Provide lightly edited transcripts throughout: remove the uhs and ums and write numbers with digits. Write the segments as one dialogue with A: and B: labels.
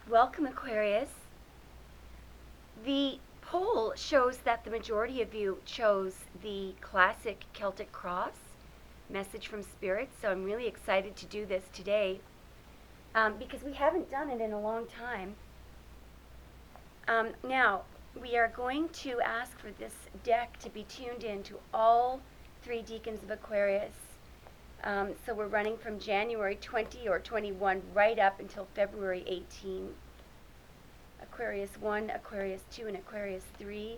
A: Welcome, Aquarius. The poll shows that the majority of you chose the classic Celtic cross, message from Spirit, so I'm really excited to do this today because we haven't done it in a long time. Now, we are going to ask for this deck to be tuned in to all three decans of Aquarius. So we're running from January 20 or 21 right up until February 18. Aquarius 1, Aquarius 2, and Aquarius 3.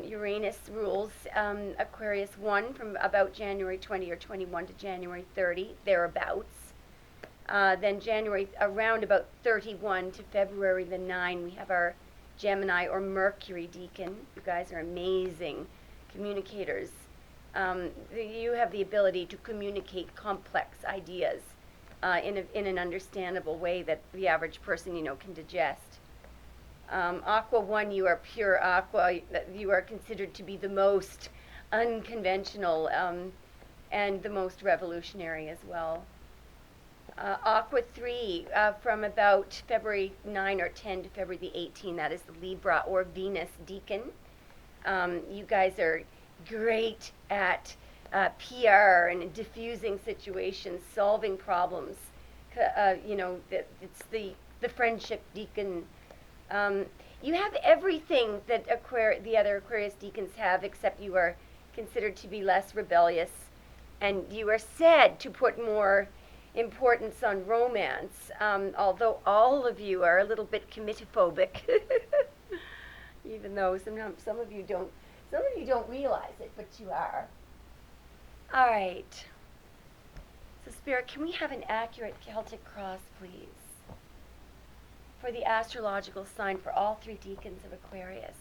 A: Uranus rules Aquarius 1 from about January 20 or 21 to January 30, thereabouts. Then January, around about 31 to February the 9, we have our Gemini or Mercury decan. You guys are amazing communicators. You have the ability to communicate complex ideas in an understandable way that the average person, can digest. Aqua 1, you are pure aqua. You are considered to be the most unconventional and the most revolutionary as well. Aqua 3, from about February 9 or 10 to February the 18, that is the Libra or Venus decan. You guys are great at PR and diffusing situations, solving problems. It's the friendship decan. You have everything that the other Aquarius decans have, except you are considered to be less rebellious, and you are said to put more importance on romance, although all of you are a little bit committophobic, even though some of you don't realize it, but you are. All right. So, Spirit, can we have an accurate Celtic cross, please, for the astrological sign for all three decans of Aquarius?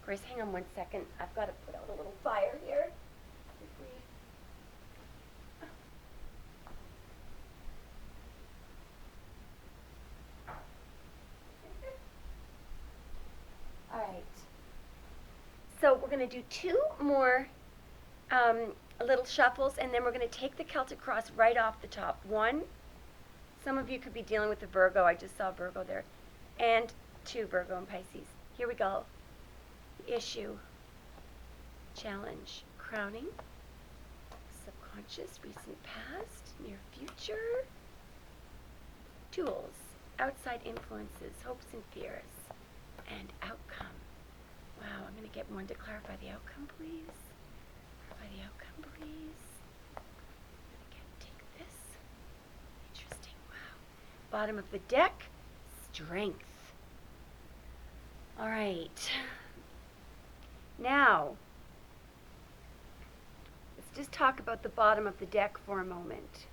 A: Grace, hang on one second. I've got to put out a little fire here. All right. So we're going to do two more little shuffles, and then we're going to take the Celtic cross right off the top. One, some of you could be dealing with the Virgo. I just saw Virgo there. And two, Virgo and Pisces. Here we go. Issue, challenge, crowning, subconscious, recent past, near future, tools, outside influences, hopes and fears, and outcome. Wow, I'm going to get one to clarify the outcome, please. Clarify the outcome, please. Take this. Interesting, wow. Bottom of the deck, strength. All right. Now, let's just talk about the bottom of the deck for a moment.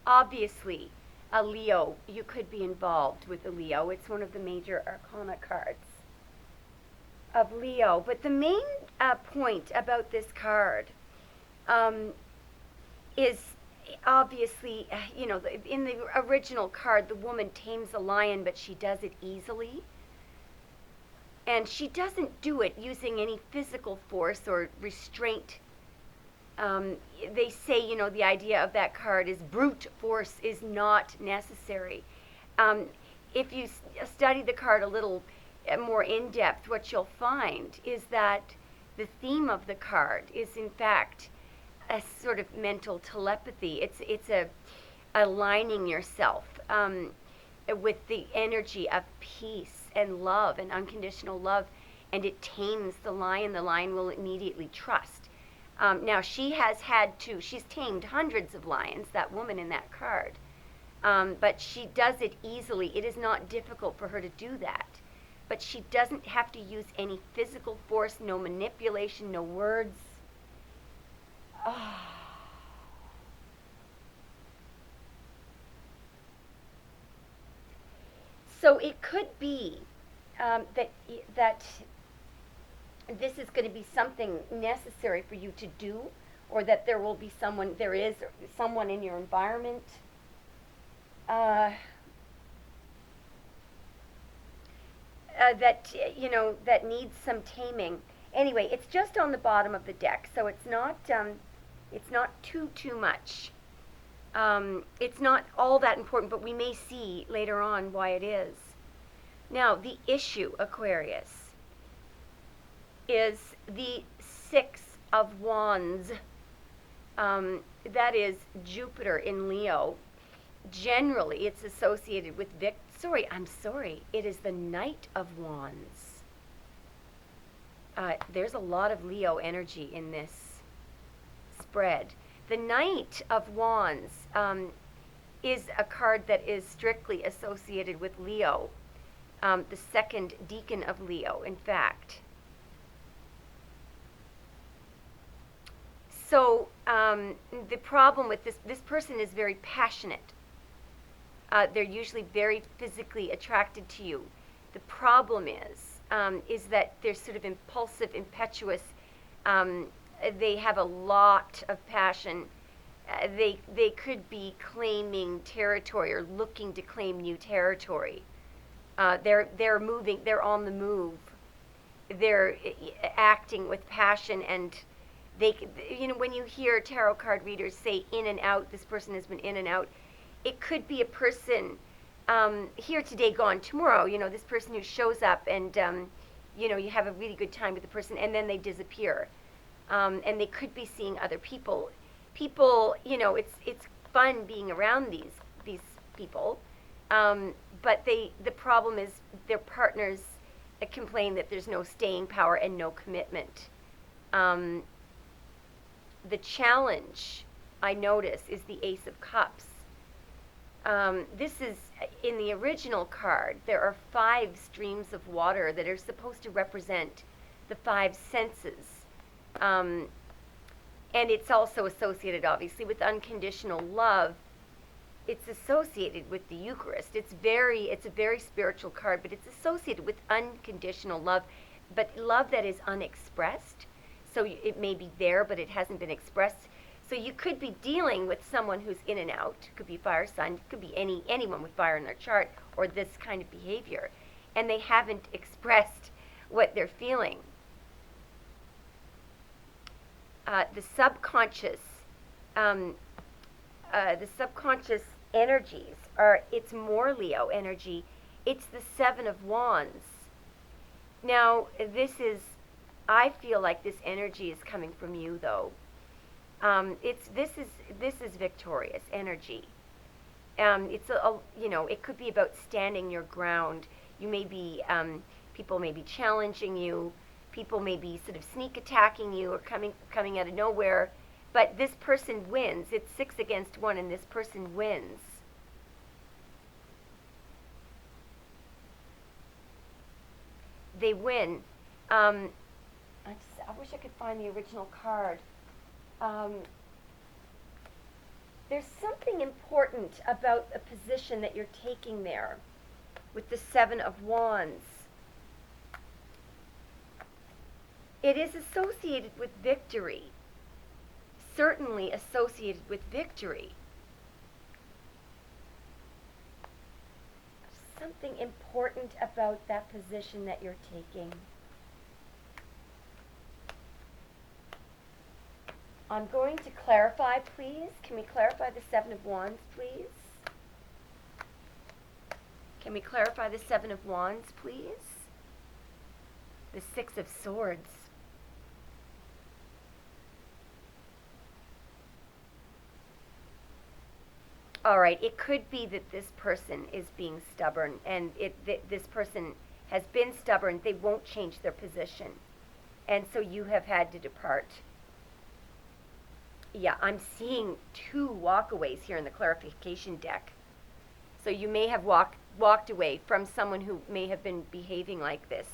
A: Obviously, a Leo, you could be involved with a Leo. It's one of the major arcana cards of Leo. But the main point about this card is obviously, in the original card, the woman tames a lion, but she does it easily. And she doesn't do it using any physical force or restraint. They say, the idea of that card is brute force is not necessary. If you study the card a little more in depth, what you'll find is that the theme of the card is, in fact, a sort of mental telepathy. It's aligning yourself with the energy of peace and love and unconditional love, and it tames the lion. The lion will immediately trust. Now, she's tamed hundreds of lions, that woman in that card, but she does it easily. It is not difficult for her to do that, but she doesn't have to use any physical force, no manipulation, no words. So it could be that this is going to be something necessary for you to do, or that there is someone in your environment that needs some taming. Anyway, it's just on the bottom of the deck, so it's not too much. It's not all that important, but we may see later on why it is. Now, the issue, Aquarius, is the Six of Wands. That is Jupiter in Leo. Generally, it's associated with it is the Knight of Wands. There's a lot of Leo energy in this spread. The Knight of Wands is a card that is strictly associated with Leo, the second deacon of Leo, in fact. So the problem with this person is very passionate. They're usually very physically attracted to you. The problem is that they're sort of impulsive, impetuous. They have a lot of passion. They could be claiming territory or looking to claim new territory. They're moving. They're on the move. They're acting with passion, and they, when you hear tarot card readers say in and out, this person has been in and out. It could be a person here today, gone tomorrow. This person who shows up and you have a really good time with the person, and then they disappear. And they could be seeing other people. It's fun being around these people, but the problem is their partners complain that there's no staying power and no commitment. The challenge, I notice, is the Ace of Cups. This is, in the original card, there are 5 streams of water that are supposed to represent the 5 senses. And it's also associated, obviously, with unconditional love. It's associated with the Eucharist. It's a very spiritual card, but it's associated with unconditional love, but love that is unexpressed. So it may be there, but it hasn't been expressed. So you could be dealing with someone who's in and out. It could be fire sign. It could be anyone with fire in their chart or this kind of behavior. And they haven't expressed what they're feeling. The subconscious energies it's more Leo energy. It's the 7 of Wands. Now, I feel like this energy is coming from you, though. This is victorious energy. It could be about standing your ground. You may be, people may be challenging you. People may be sort of sneak attacking you or coming out of nowhere. But this person wins. It's 6 against 1, and this person wins. They win. I wish I could find the original card. There's something important about the position that you're taking there with the 7 of Wands. It is associated with victory. Certainly associated with victory. Something important about that position that you're taking. I'm going to clarify, please. Can we clarify the 7 of Wands, please? Can we clarify the 7 of Wands, please? The 6 of Swords. All right, it could be that this person is being stubborn, and this person has been stubborn. They won't change their position, and so you have had to depart. Yeah, I'm seeing 2 walkaways here in the clarification deck. So you may have walked away from someone who may have been behaving like this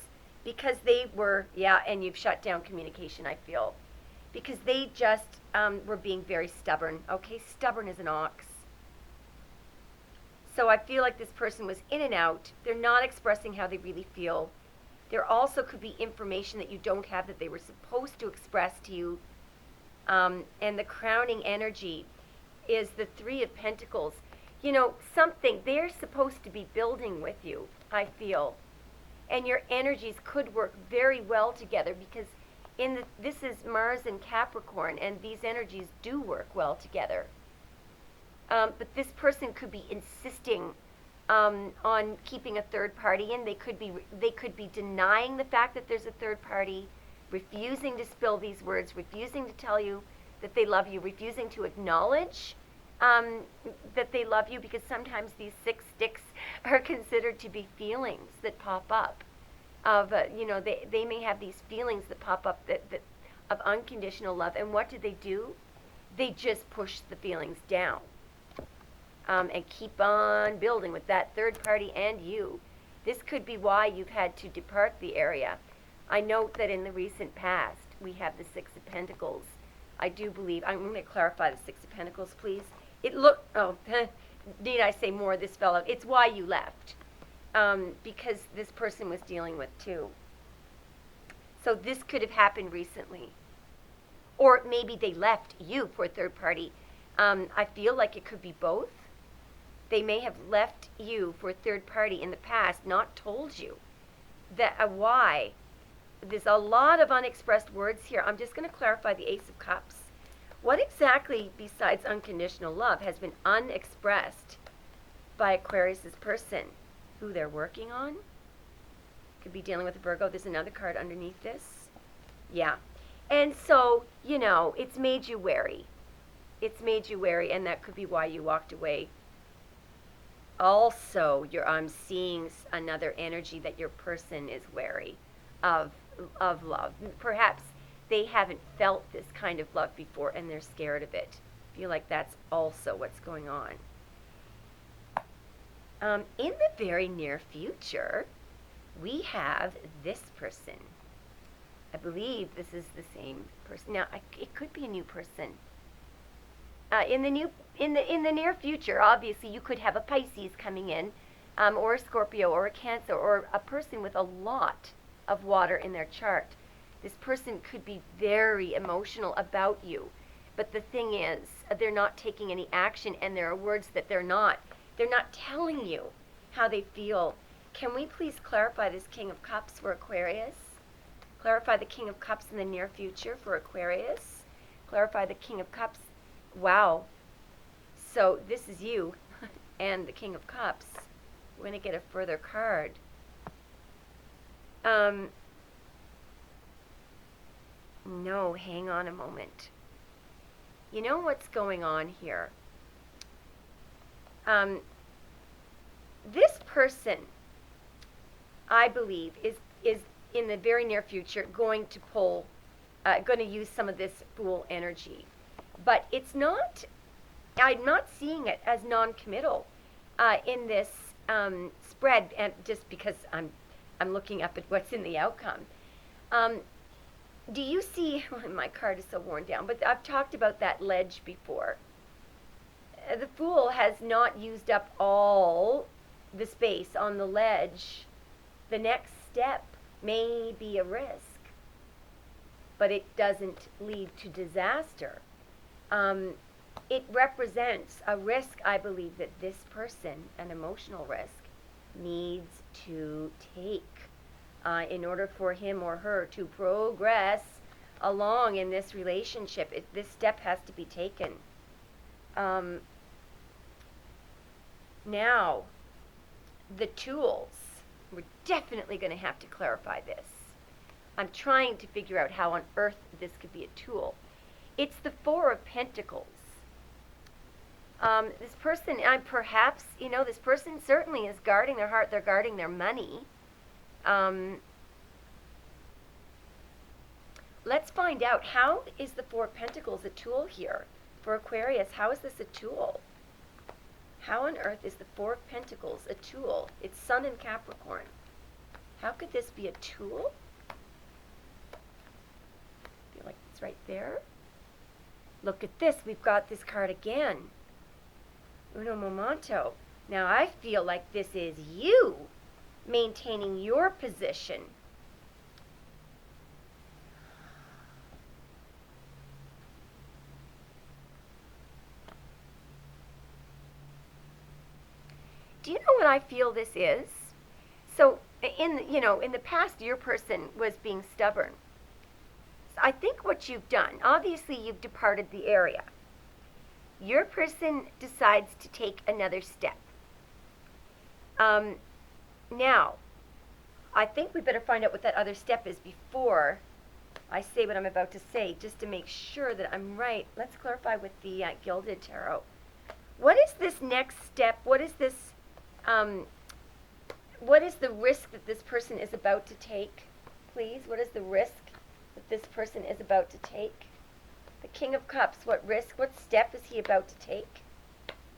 A: because they were, and you've shut down communication, I feel, because they just were being very stubborn. Okay, stubborn as an ox. So I feel like this person was in and out. They're not expressing how they really feel. There also could be information that you don't have that they were supposed to express to you. And the crowning energy is the 3 of Pentacles. Something they're supposed to be building with you, I feel. And your energies could work very well together because this is Mars and Capricorn, and these energies do work well together. But this person could be insisting on keeping a third party in. They could be denying the fact that there's a third party, refusing to spill these words, refusing to tell you that they love you, refusing to acknowledge that they love you, because sometimes these 6 sticks are considered to be feelings that pop up. They may have these feelings that pop up that of unconditional love, and what do? They just push the feelings down. And keep on building with that third party and you. This could be why you've had to depart the area. I note that in the recent past, we have the 6 of Pentacles. I do believe, I'm going to clarify the 6 of Pentacles, please. Need I say more, this fellow? It's why you left. Because this person was dealing with 2. So this could have happened recently. Or maybe they left you for a third party. I feel like it could be both. They may have left you for a third party in the past, not told you that why. There's a lot of unexpressed words here. I'm just going to clarify the Ace of Cups. What exactly, besides unconditional love, has been unexpressed by Aquarius's person? Who they're working on? Could be dealing with a Virgo. There's another card underneath this. Yeah. And so, it's made you wary. It's made you wary, and that could be why you walked away. Also, I'm seeing another energy that your person is wary of love. Perhaps they haven't felt this kind of love before, and they're scared of it. I feel like that's also what's going on. In the very near future, we have this person. I believe this is the same person. Now, it could be a new person. In the near future, obviously, you could have a Pisces coming in, or a Scorpio, or a Cancer, or a person with a lot of water in their chart. This person could be very emotional about you, but the thing is, they're not taking any action, and there are words that they're not telling you how they feel. Can we please clarify this King of Cups for Aquarius? Clarify the King of Cups in the near future for Aquarius. Clarify the King of Cups. Wow. So this is you and the King of Cups. We're going to get a further card. No, hang on a moment. You know what's going on here? This person, I believe, is in the very near future going to use some of this Fool energy. But I'm not seeing it as non-committal in this spread, and just because I'm looking up at what's in the outcome. Do you see, my card is so worn down, but I've talked about that ledge before. The Fool has not used up all the space on the ledge. The next step may be a risk, but it doesn't lead to disaster. It represents a risk, I believe, that this person, an emotional risk, needs to take in order for him or her to progress along in this relationship. This step has to be taken. Now, the tools. We're definitely going to have to clarify this. I'm trying to figure out how on earth this could be a tool. It's the Four of Pentacles. This person, this person certainly is guarding their heart. They're guarding their money. Let's find out, how is the Four of Pentacles a tool here for Aquarius? How is this a tool? How on earth is the Four of Pentacles a tool? It's Sun in Capricorn. How could this be a tool? I feel like it's right there. Look at this. We've got this card again. Uno momento. Now I feel like this is you maintaining your position. Do you know what I feel this is? So in the past, your person was being stubborn. So I think what you've done, obviously you've departed the area.
B: your person decides to take another step. Now, I think we better find out what that other step is before I say what I'm about to say, just to make sure that I'm right. Let's clarify with the Gilded Tarot. What is this next step? What is this, what is the risk that this person is about to take? Please, what is the risk that this person is about to take? The King of Cups, what risk, what step is he about to take?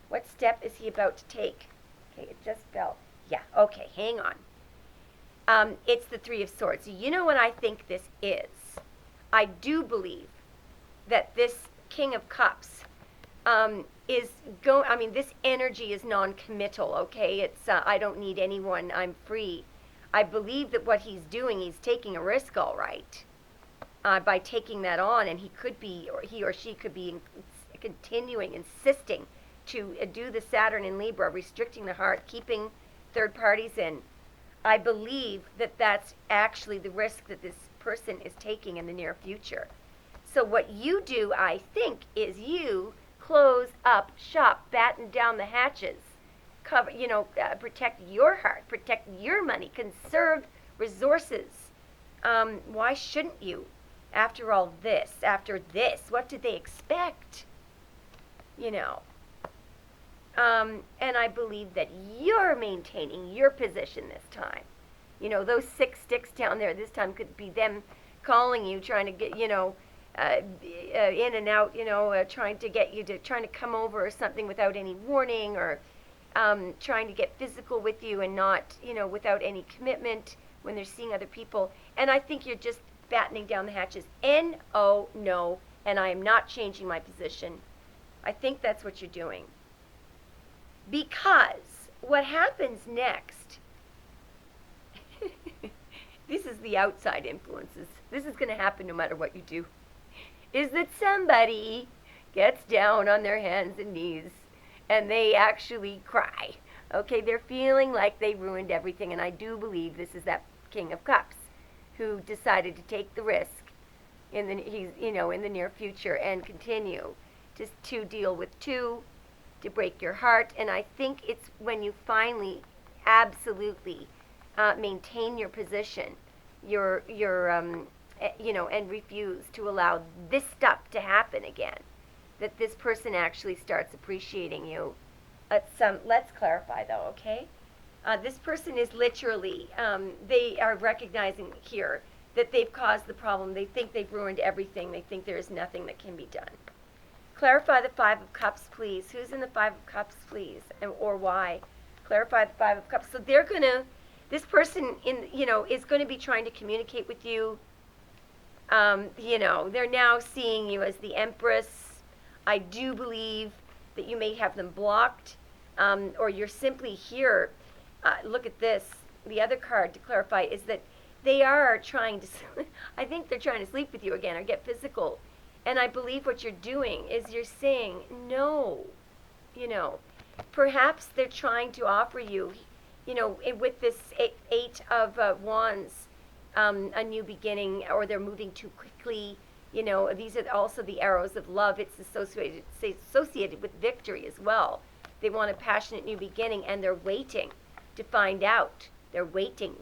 B: What step is he about to take? Okay, it just fell. Yeah, okay, hang on. It's the Three of Swords. You know what I think this is? I do believe that this King of Cups this energy is non-committal, okay? It's, I don't need anyone, I'm free. I believe that what he's doing, he's taking a risk, all right, by taking that on, and he could be, or he or she could be continuing, insisting to do the Saturn in Libra, restricting the heart, keeping third parties in. I believe that that's actually the risk that this person is taking in the near future. So what you do, I think, is you close up shop, batten down the hatches, cover, protect your heart, protect your money, conserve resources. Why shouldn't you? After all this, after this, what did they expect? And I believe that you're maintaining your position this time. Those 6 sticks down there this time could be them calling you, trying to get, in and out, trying to come over or something without any warning, or trying to get physical with you and not, without any commitment when they're seeing other people. And I think you're just battening down the hatches. N-O, no, and I am not changing my position. I think that's what you're doing. Because what happens next, this is the outside influences. This is going to happen no matter what you do, is that somebody gets down on their hands and knees and they actually cry. Okay, they're feeling like they ruined everything, and I do believe this is that King of Cups who decided to take the risk in the near future and continue to deal with two, to break your heart. And I think it's when you finally absolutely maintain your position, and refuse to allow this stuff to happen again, that this person actually starts appreciating you. Let's clarify though, okay? This person is literally, they are recognizing here that they've caused the problem. They think they've ruined everything. They think there is nothing that can be done. Clarify the Five of Cups, please. Who's in the Five of Cups, please, or why? Clarify the Five of Cups. So they're gonna, this person is going to be trying to communicate with you. They're now seeing you as the Empress. I do believe that you may have them blocked, or you're simply here. Look at this. The other card to clarify is that they are trying to, I think they're trying to sleep with you again or get physical. And I believe what you're doing is you're saying no. Perhaps they're trying to offer you, with this Eight of Wands, a new beginning, or they're moving too quickly. These are also the arrows of love. It's associated with victory as well. They want a passionate new beginning, and they're waiting to find out. They're waiting.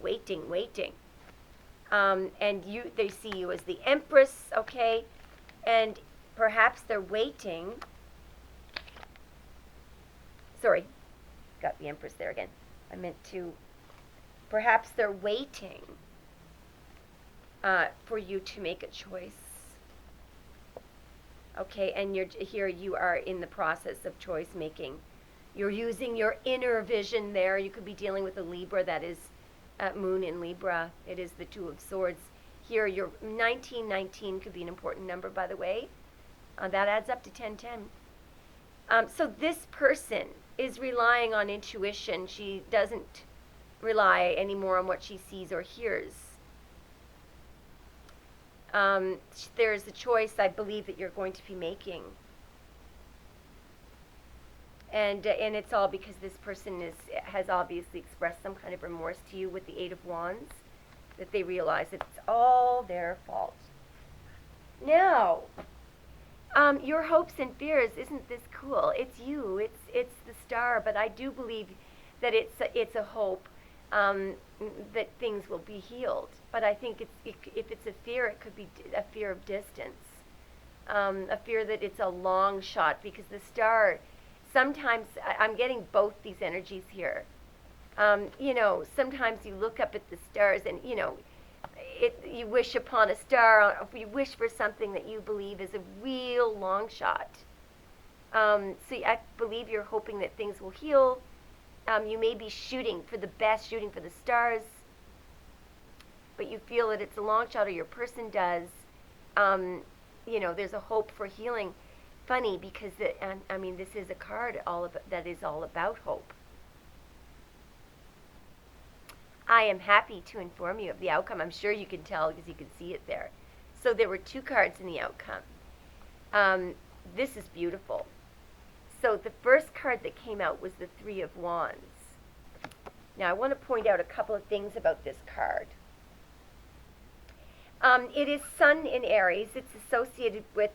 B: And they see you as the Empress, okay? And perhaps they're waiting. Sorry, got the Empress there again. I meant to. Perhaps they're waiting for you to make a choice. Okay, and you are in the process of choice making. You're using your inner vision there. You could be dealing with a Libra, that is Moon in Libra. It is the Two of Swords. Here, your 1919 could be an important number, by the way. That adds up to 1010. So this person is relying on intuition. She doesn't rely anymore on what she sees or hears. There's a choice, I believe, that you're going to be making. And it's all because this person has obviously expressed some kind of remorse to you with the Eight of Wands, that they realize that it's all their fault. Now, Your hopes and fears, isn't this cool? It's you, it's the star, but I do believe that it's a hope that things will be healed. But I think if it's a fear, it could be a fear of distance, a fear that it's a long shot, because the star, sometimes I'm getting both these energies here. Sometimes you look up at the stars and, you wish upon a star, you wish for something that you believe is a real long shot. So I believe you're hoping that things will heal. You may be shooting for the best, shooting for the stars, but you feel that it's a long shot, or your person does. There's a hope for healing. Funny, because this is a card that is all about hope. I am happy to inform you of the outcome. I'm sure you can tell because you can see it there. So there were 2 cards in the outcome. This is beautiful. So the first card that came out was the 3 of Wands. Now I want to point out a couple of things about this card. It is Sun in Aries. It's associated with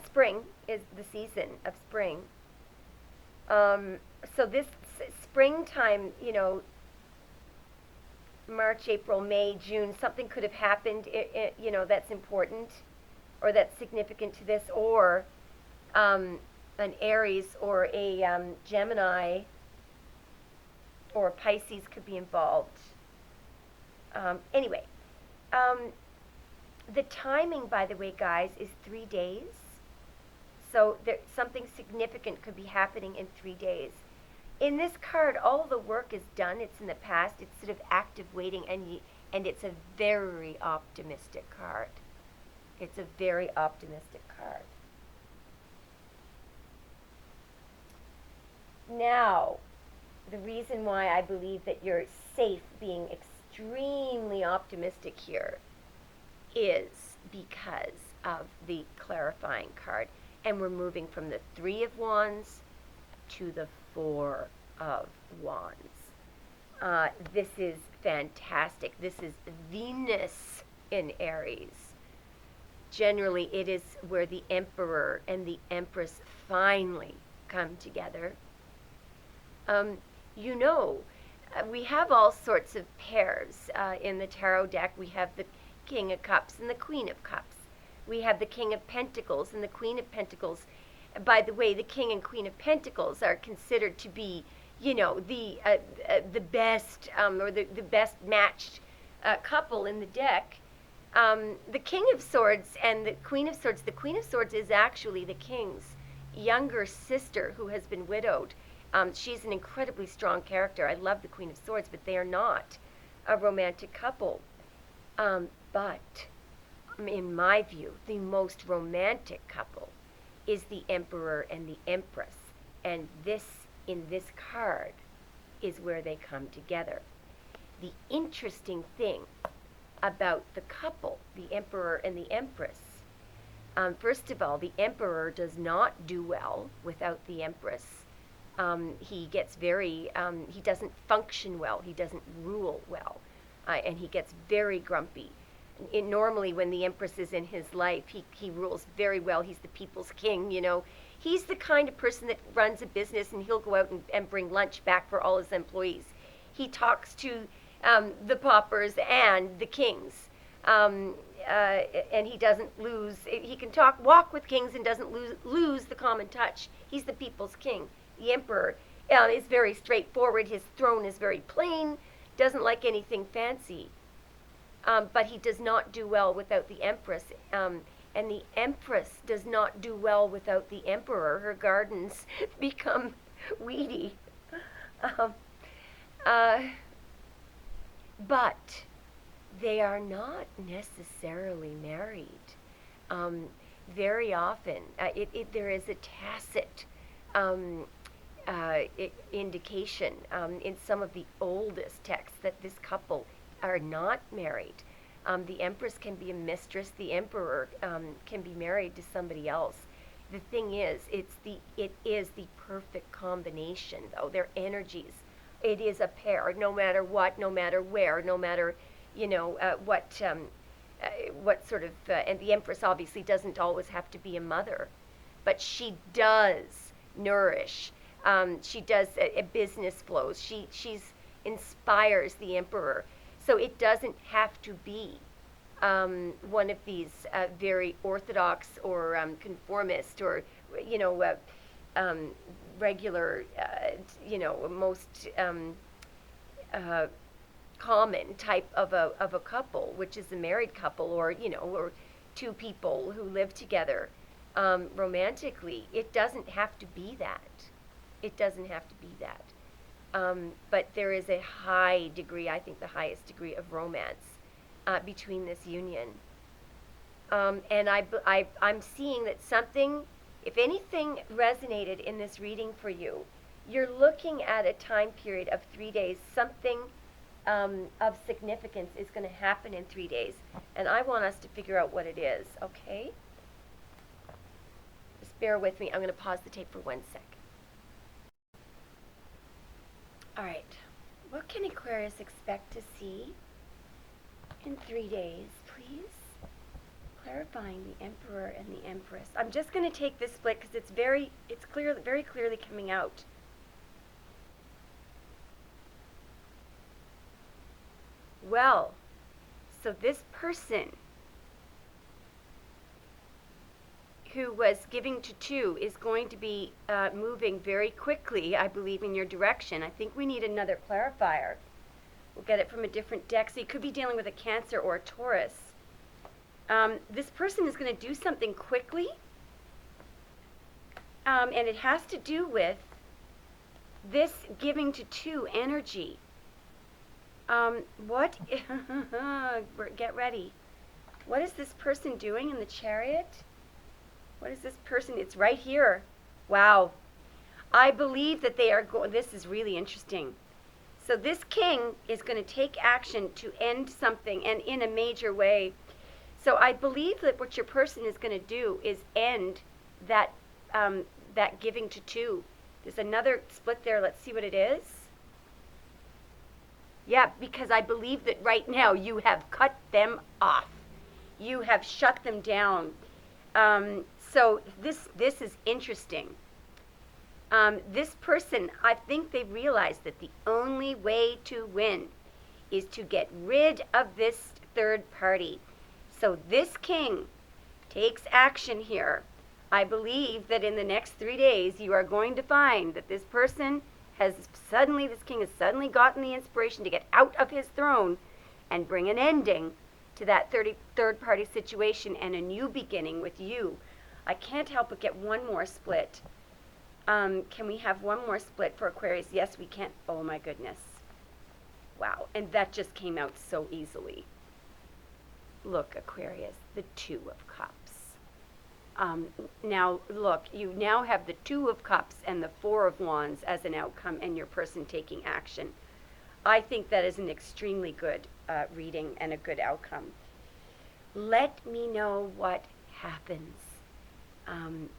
B: spring, is the season of spring. So this springtime, March, April, May, June, something could have happened, that's important or that's significant to this, or an Aries or a Gemini or a Pisces could be involved. Anyway, the timing, by the way, guys, is 3 days. So something significant could be happening in 3 days. In this card, all the work is done. It's in the past. It's sort of active waiting, and it's a very optimistic card. It's a very optimistic card. Now, the reason why I believe that you're safe being extremely optimistic here is because of the clarifying card. And we're moving from the 3 of Wands to the 4 of Wands. This is fantastic. This is Venus in Aries. Generally, it is where the Emperor and the Empress finally come together. We have all sorts of pairs in the tarot deck. We have the King of Cups and the Queen of Cups. We have the King of Pentacles and the Queen of Pentacles. By the way, the King and Queen of Pentacles are considered to be, the best or the best matched couple in the deck. The King of Swords and the Queen of Swords. The Queen of Swords is actually the King's younger sister who has been widowed. She's an incredibly strong character. I love the Queen of Swords, but they are not a romantic couple. But in my view, the most romantic couple is the Emperor and the Empress. And in this card, is where they come together. The interesting thing about the couple, the Emperor and the Empress, first of all, the Emperor does not do well without the Empress. He gets he doesn't function well. He doesn't rule well. And he gets very grumpy. Normally, when the Empress is in his life, he rules very well. He's the people's king, He's the kind of person that runs a business, and he'll go out and bring lunch back for all his employees. He talks to the paupers and the kings. And he doesn't lose. He can walk with kings and doesn't lose the common touch. He's the people's king. The Emperor is very straightforward. His throne is very plain, doesn't like anything fancy. But he does not do well without the Empress. And the Empress does not do well without the Emperor. Her gardens become weedy. But they are not necessarily married. Very often, there is a tacit indication in some of the oldest texts that this couple are not married. The Empress can be a mistress. The Emperor can be married to somebody else. The thing is, it is the perfect combination, though. Their energies. It is a pair, no matter what, no matter where, no matter, what what sort of, and the Empress obviously doesn't always have to be a mother, but she does nourish. She does business flows. She's inspires the Emperor. So it doesn't have to be one of these very orthodox or conformist or, you know, regular, you know, most common type of a couple, which is a married couple, or, you know, or two people who live together romantically. It doesn't have to be that. It doesn't have to be that. But there is a high degree, I think the highest degree of romance between this union. And I'm seeing that something, if anything resonated in this reading for you, you're looking at a time period of 3 days. Something of significance is going to happen in 3 days. And I want us to figure out what it is, okay? Just bear with me. I'm going to pause the tape for 1 sec.
A: All right. What can Aquarius expect to see in 3 days, please? Clarifying the Emperor and the Empress. I'm just going to take this split because it's very clearly coming out. Well, so this person who was giving to two is going to be moving very quickly, I believe, in your direction. I think we need another clarifier. We'll get it from a different deck. So you could be dealing with a Cancer or a Taurus. This person is going to do something quickly, and it has to do with this giving to two energy. Get ready. What is this person doing in the Chariot? What is this person? It's right here. Wow. I believe that they are going, this is really interesting. So this king is going to take action to end something, and in a major way. So I believe that what your person is going to do is end that, that giving to two. There's another split there. Let's see what it is. Yeah, because I believe that right now you have cut them off. You have shut them down. So this is interesting. This person, I think they realize that the only way to win is to get rid of this third party. So this king takes action here. I believe that in the next 3 days you are going to find that this person has suddenly, this king has suddenly gotten the inspiration to get out of his throne and bring an ending to that third party situation and a new beginning with you. I can't help but get one more split. Can we have one more split for Aquarius? Yes, we can. Oh my goodness. Wow, and that just came out so easily. Look, Aquarius, the Two of Cups. Now, look, you now have the Two of Cups and the Four of Wands as an outcome and your person taking action. I think that is an extremely good reading and a good outcome. Let me know what happens.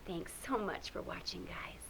A: Thanks so much for watching, guys.